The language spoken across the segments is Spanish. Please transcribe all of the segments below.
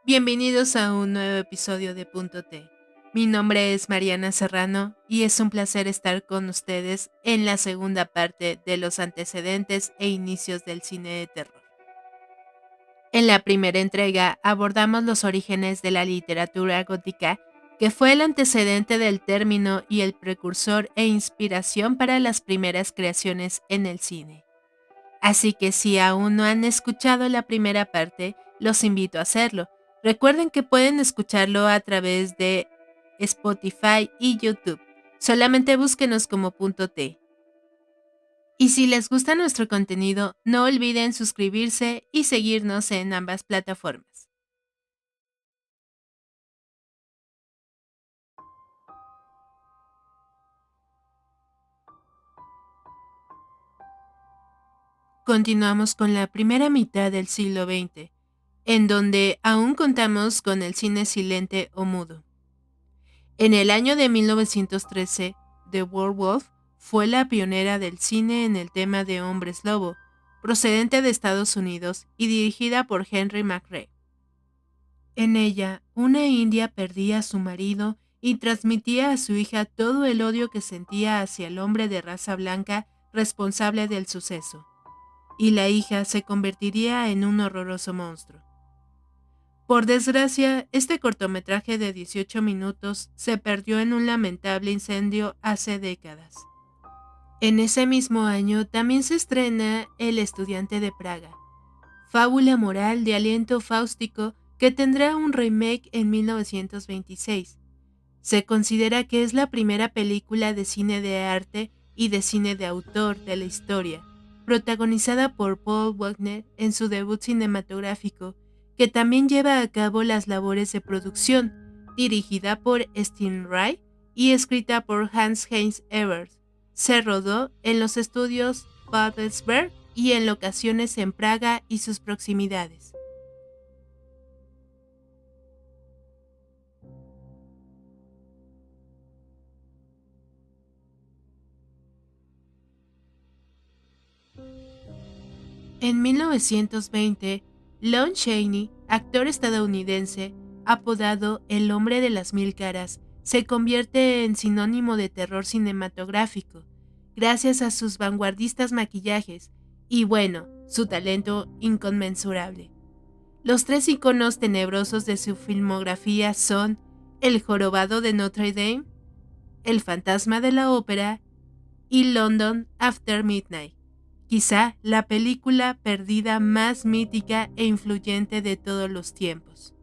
Bienvenidos a un nuevo episodio de Punto T. Mi nombre es Mariana Serrano y es un placer estar con ustedes en la segunda parte de los antecedentes e inicios del cine de terror. En la primera entrega abordamos los orígenes de la literatura gótica, que fue el antecedente del término y el precursor e inspiración para las primeras creaciones en el cine. Así que si aún no han escuchado la primera parte, los invito a hacerlo. Recuerden que pueden escucharlo a través de Spotify y YouTube. Solamente búsquenos como punto T. Y si les gusta nuestro contenido, no olviden suscribirse y seguirnos en ambas plataformas. Continuamos con la primera mitad del siglo XX, en donde aún contamos con el cine silente o mudo. En el año de 1913, The Werewolf fue la pionera del cine en el tema de hombres lobo, procedente de Estados Unidos y dirigida por Henry McRae. En ella, una india perdía a su marido y transmitía a su hija todo el odio que sentía hacia el hombre de raza blanca responsable del suceso, y la hija se convertiría en un horroroso monstruo. Por desgracia, este cortometraje de 18 minutos se perdió en un lamentable incendio hace décadas. En ese mismo año también se estrena El estudiante de Praga, fábula moral de aliento fáustico que tendrá un remake en 1926. Se considera que es la primera película de cine de arte y de cine de autor de la historia, protagonizada por Paul Wagner en su debut cinematográfico, que también lleva a cabo las labores de producción, dirigida por Stephen Wright y escrita por Hans-Heinz Ebert. Se rodó en los estudios Babelsberg y en locaciones en Praga y sus proximidades. En 1920, Lon Chaney, actor estadounidense, apodado El hombre de las mil caras, se convierte en sinónimo de terror cinematográfico, gracias a sus vanguardistas maquillajes y, bueno, su talento inconmensurable. Los tres iconos tenebrosos de su filmografía son El jorobado de Notre Dame, El fantasma de la ópera y London After Midnight, quizá la película perdida más mítica e influyente de todos los tiempos.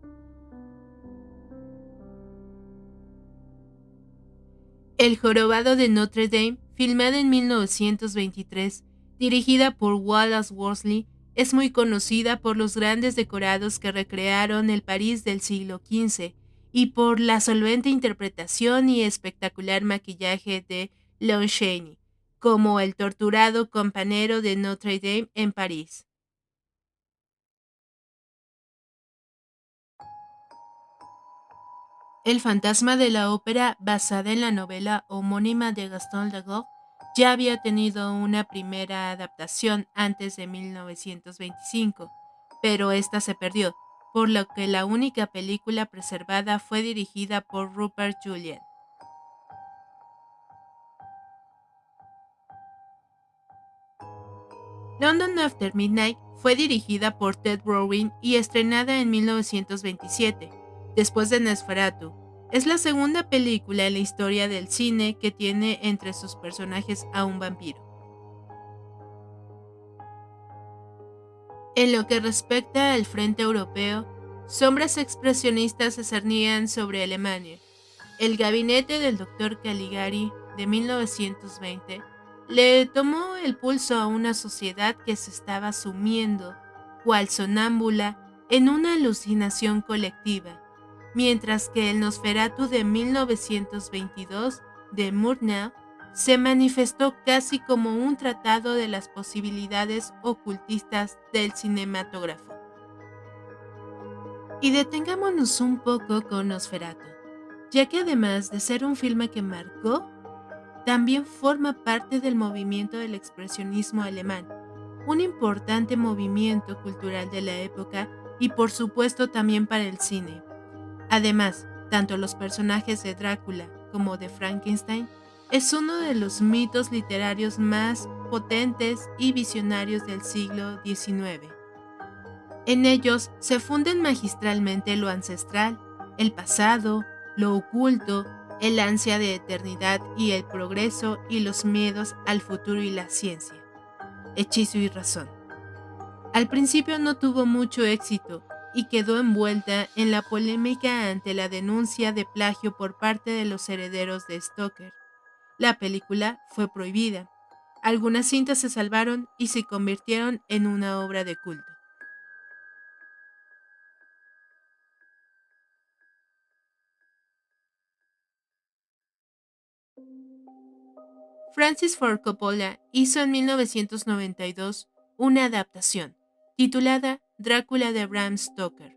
El jorobado de Notre Dame, filmada en 1923, dirigida por Wallace Worsley, es muy conocida por los grandes decorados que recrearon el París del siglo XV y por la solvente interpretación y espectacular maquillaje de Lon Chaney, como el torturado compañero de Notre Dame en París. El fantasma de la ópera, basada en la novela homónima de Gaston Leroux, ya había tenido una primera adaptación antes de 1925, pero esta se perdió, por lo que la única película preservada fue dirigida por Rupert Julian. London After Midnight fue dirigida por Ted Browning y estrenada en 1927, después de Nosferatu. Es la segunda película en la historia del cine que tiene entre sus personajes a un vampiro. En lo que respecta al frente europeo, sombras expresionistas se cernían sobre Alemania. El gabinete del Dr. Caligari de 1920 le tomó el pulso a una sociedad que se estaba sumiendo, cual sonámbula, en una alucinación colectiva, mientras que el Nosferatu de 1922 de Murnau se manifestó casi como un tratado de las posibilidades ocultistas del cinematógrafo. Y detengámonos un poco con Nosferatu, ya que además de ser un filme que marcó, también forma parte del movimiento del expresionismo alemán, un importante movimiento cultural de la época y por supuesto también para el cine. Además, tanto los personajes de Drácula como de Frankenstein es uno de los mitos literarios más potentes y visionarios del siglo XIX. En ellos se funden magistralmente lo ancestral, el pasado, lo oculto, el ansia de eternidad y el progreso y los miedos al futuro y la ciencia, hechizo y razón. Al principio no tuvo mucho éxito y quedó envuelta en la polémica ante la denuncia de plagio por parte de los herederos de Stoker. La película fue prohibida. Algunas cintas se salvaron y se convirtieron en una obra de culto. Francis Ford Coppola hizo en 1992 una adaptación, titulada Drácula de Bram Stoker.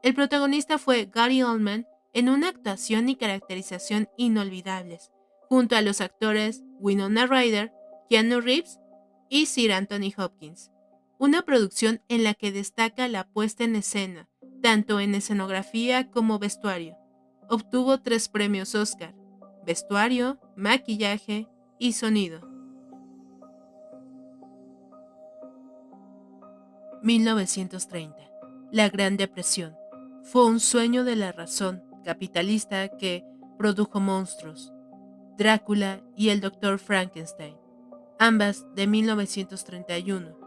El protagonista fue Gary Oldman en una actuación y caracterización inolvidables, junto a los actores Winona Ryder, Keanu Reeves y Sir Anthony Hopkins. Una producción en la que destaca la puesta en escena, tanto en escenografía como vestuario. Obtuvo 3 premios Oscar: vestuario, maquillaje y sonido. 1930. La Gran Depresión. Fue un sueño de la razón capitalista que produjo monstruos, Drácula y el Dr. Frankenstein, ambas de 1931.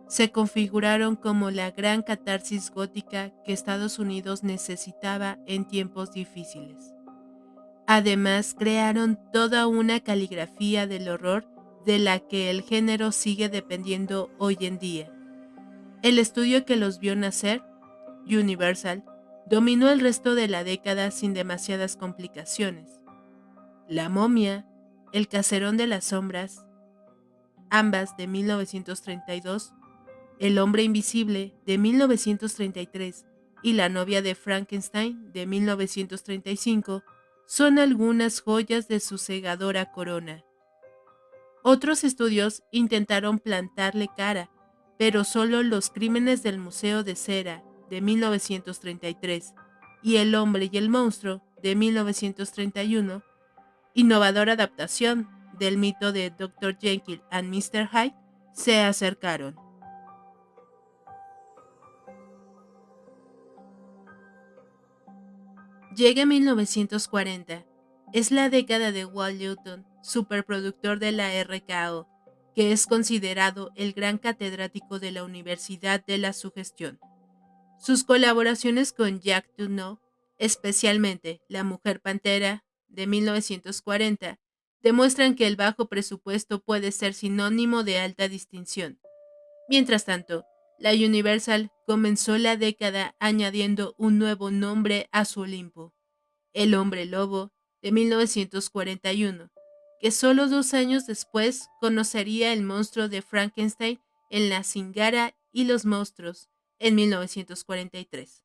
Se configuraron como la gran catarsis gótica que Estados Unidos necesitaba en tiempos difíciles. Además, crearon toda una caligrafía del horror de la que el género sigue dependiendo hoy en día. El estudio que los vio nacer, Universal, dominó el resto de la década sin demasiadas complicaciones. La momia, El caserón de las sombras, ambas de 1932, El hombre invisible de 1933 y La novia de Frankenstein de 1935 son algunas joyas de su cegadora corona. Otros estudios intentaron plantarle cara, pero solo Los crímenes del Museo de Cera de 1933 y El hombre y el monstruo de 1931, innovadora adaptación del mito de Dr. Jekyll and Mr. Hyde, se acercaron. Llega 1940. Es la década de Walt Newton, superproductor de la RKO, que es considerado el gran catedrático de la Universidad de la Sugestión. Sus colaboraciones con Jacques Tourneur, especialmente La Mujer Pantera de 1940, demuestran que el bajo presupuesto puede ser sinónimo de alta distinción. Mientras tanto, la Universal comenzó la década añadiendo un nuevo nombre a su Olimpo, El Hombre Lobo de 1941, que solo 2 años después conocería el monstruo de Frankenstein en La Zingara y los monstruos en 1943.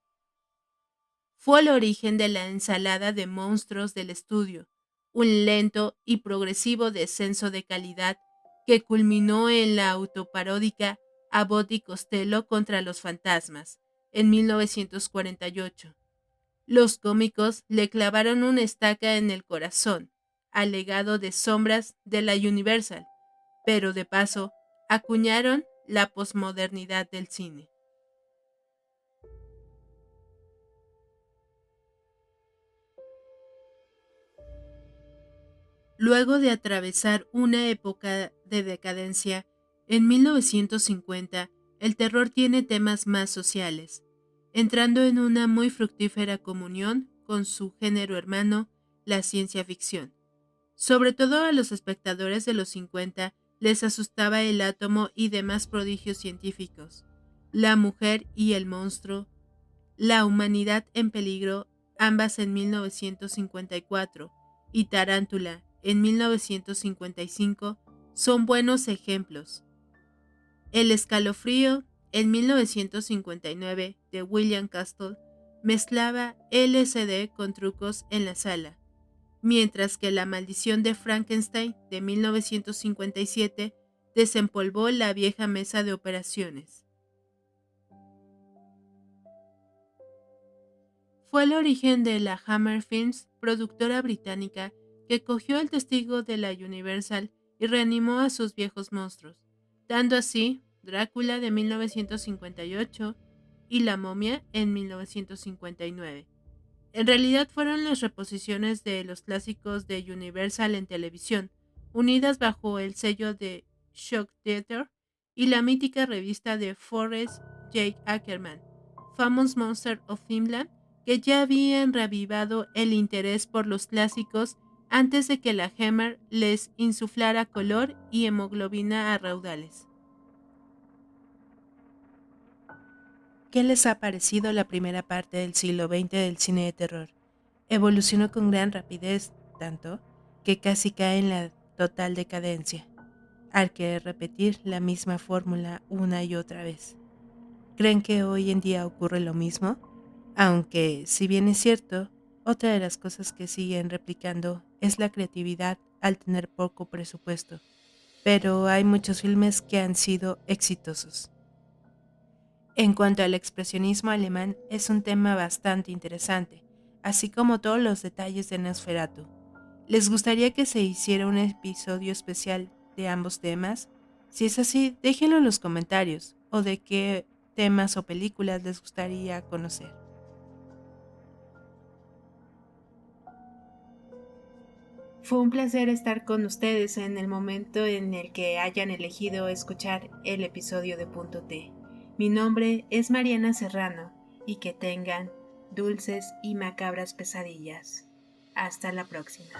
Fue el origen de la ensalada de monstruos del estudio, un lento y progresivo descenso de calidad que culminó en la autoparódica Abbott y Costello contra los fantasmas en 1948. Los cómicos le clavaron una estaca en el corazón al legado de sombras de la Universal, pero de paso acuñaron la posmodernidad del cine. Luego de atravesar una época de decadencia, en 1950 el terror tiene temas más sociales, entrando en una muy fructífera comunión con su género hermano, la ciencia ficción. Sobre todo a los espectadores de los 50 les asustaba el átomo y demás prodigios científicos, La mujer y el monstruo, La humanidad en peligro, ambas en 1954, y Tarántula en 1955 son buenos ejemplos. El escalofrío en 1959 de William Castle mezclaba LSD con trucos en la sala, mientras que La maldición de Frankenstein de 1957 desempolvó la vieja mesa de operaciones. Fue el origen de la Hammer Films, productora británica, que cogió el testigo de la Universal y reanimó a sus viejos monstruos, dando así Drácula de 1958 y La momia en 1959. En realidad fueron las reposiciones de los clásicos de Universal en televisión, unidas bajo el sello de Shock Theater y la mítica revista de Forrest J. Ackerman, Famous Monster of Finland, que ya habían reavivado el interés por los clásicos antes de que la Hammer les insuflara color y hemoglobina a raudales. ¿Qué les ha parecido la primera parte del siglo XX del cine de terror? Evolucionó con gran rapidez, tanto que casi cae en la total decadencia, al querer repetir la misma fórmula una y otra vez. ¿Creen que hoy en día ocurre lo mismo? Aunque, si bien es cierto, otra de las cosas que siguen replicando es la creatividad al tener poco presupuesto, pero hay muchos filmes que han sido exitosos. En cuanto al expresionismo alemán, es un tema bastante interesante, así como todos los detalles de Nosferatu. ¿Les gustaría que se hiciera un episodio especial de ambos temas? Si es así, déjenlo en los comentarios o de qué temas o películas les gustaría conocer. Fue un placer estar con ustedes en el momento en el que hayan elegido escuchar el episodio de Punto T. Mi nombre es Mariana Serrano y que tengan dulces y macabras pesadillas. Hasta la próxima.